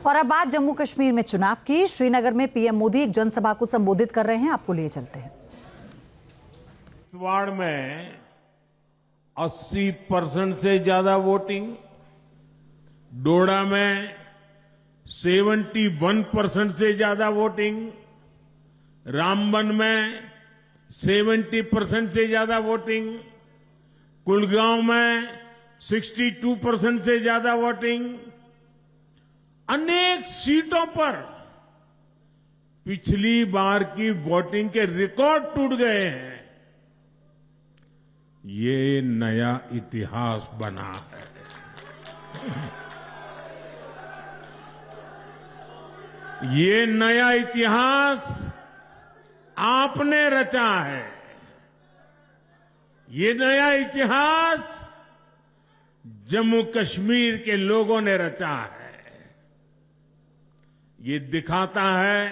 और अब बात जम्मू कश्मीर में चुनाव की। श्रीनगर में पीएम मोदी एक जनसभा को संबोधित कर रहे हैं, आपको लिए चलते हैं। किश्तवाड़ में 80% से ज्यादा वोटिंग, डोडा में 71% से ज्यादा वोटिंग, रामबन में 70% से ज्यादा वोटिंग, कुलगांव में 62% से ज्यादा वोटिंग, अनेक सीटों पर पिछली बार की वोटिंग के रिकॉर्ड टूट गए हैं। ये नया इतिहास बना है। ये नया इतिहास आपने रचा है। ये नया इतिहास जम्मू कश्मीर के लोगों ने रचा है। ये दिखाता है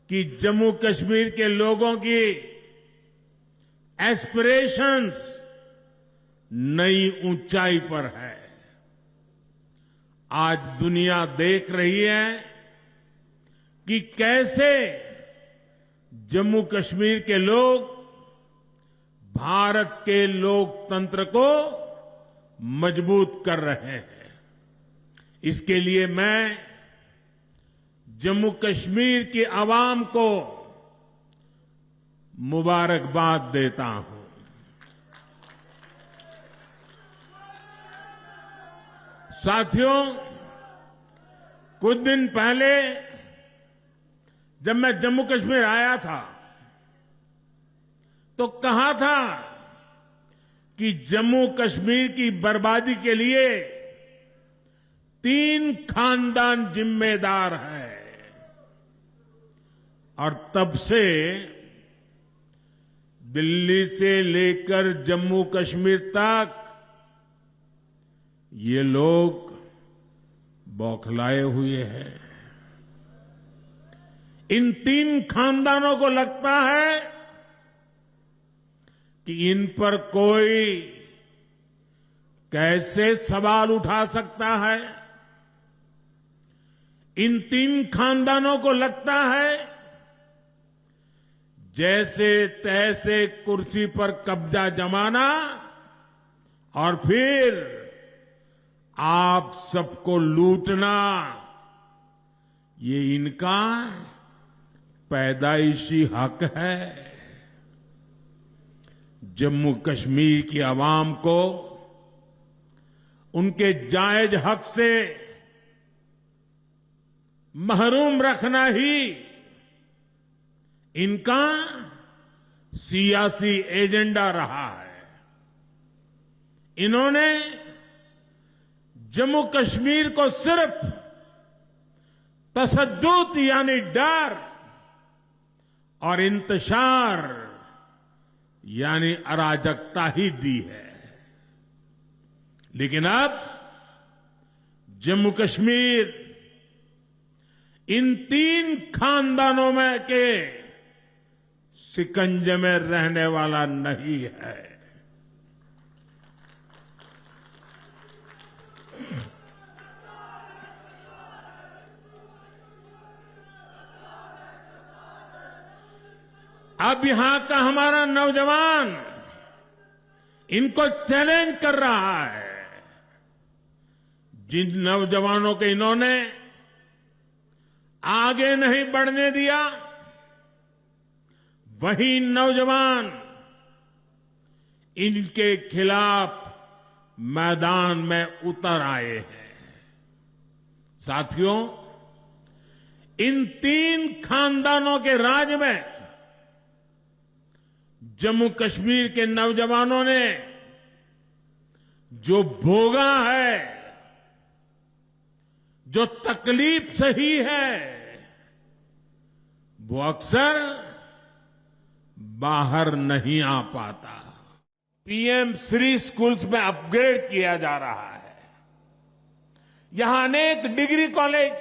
कि जम्मू कश्मीर के लोगों की एस्पिरेशंस नई ऊंचाई पर है। आज दुनिया देख रही है कि कैसे जम्मू कश्मीर के लोग भारत के लोकतंत्र को मजबूत कर रहे हैं। इसके लिए मैं जम्मू कश्मीर की आवाम को मुबारकबाद देता हूं। साथियों, कुछ दिन पहले जब मैं जम्मू कश्मीर आया था तो कहा था कि जम्मू कश्मीर की बर्बादी के लिए 3 खानदान जिम्मेदार हैं। और तब से दिल्ली से लेकर जम्मू कश्मीर तक ये लोग बौखलाए हुए हैं। इन 3 खानदानों को लगता है कि इन पर कोई कैसे सवाल उठा सकता है। इन 3 खानदानों को लगता है जैसे तैसे कुर्सी पर कब्जा जमाना और फिर आप सबको लूटना, ये इनका पैदाइशी हक है। जम्मू कश्मीर की आवाम को उनके जायज हक से महरूम रखना ही इनका सियासी एजेंडा रहा है। इन्होंने जम्मू कश्मीर को सिर्फ तशद्दुद यानी डर और इंतशार यानी अराजकता ही दी है। लेकिन अब जम्मू कश्मीर इन 3 खानदानों में के शिकंजे में रहने वाला नहीं है। अब यहां का हमारा नौजवान इनको चैलेंज कर रहा है। जिन नौजवानों के इन्होंने आगे नहीं बढ़ने दिया, वही नौजवान इनके खिलाफ मैदान में उतर आए हैं। साथियों, इन 3 खानदानों के राज में जम्मू कश्मीर के नौजवानों ने जो भोगा है, जो तकलीफ सही है, वो अक्सर बाहर नहीं आ पाता। पीएम श्री स्कूल्स में अपग्रेड किया जा रहा है। यहां अनेक डिग्री कॉलेज,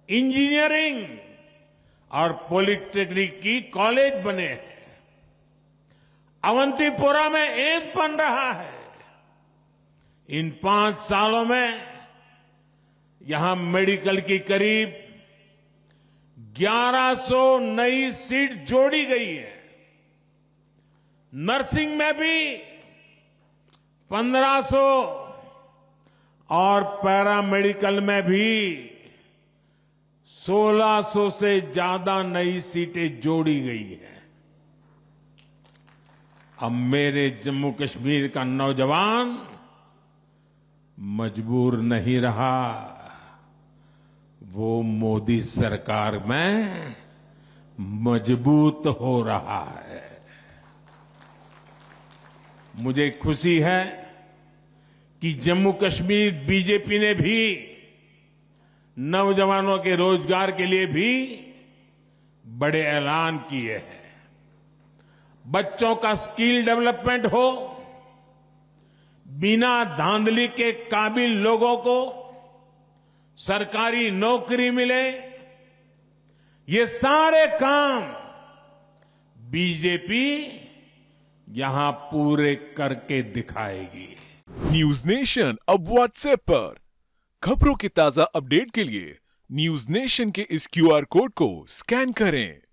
इंजीनियरिंग और पॉलिटेक्निक की कॉलेज बने हैं। अवंतीपोरा में एम्स बन रहा है। इन 5 सालों में यहां मेडिकल की करीब 1100 नई सीट जोड़ी गई है। नर्सिंग में भी 1500 और पैरामेडिकल में भी 1600 से ज्यादा नई सीटें जोड़ी गई है। अब मेरे जम्मू कश्मीर का नौजवान मजबूर नहीं रहा, वो मोदी सरकार में मजबूत हो रहा है। मुझे खुशी है कि जम्मू कश्मीर बीजेपी ने भी नौजवानों के रोजगार के लिए भी बड़े ऐलान किए हैं। बच्चों का स्किल डेवलपमेंट हो, बिना धांधली के काबिल लोगों को सरकारी नौकरी मिले, ये सारे काम बीजेपी यहां पूरे करके दिखाएगी। न्यूज नेशन अब व्हाट्सएप पर खबरों के ताजा अपडेट के लिए न्यूज नेशन के इस क्यूआर कोड को स्कैन करें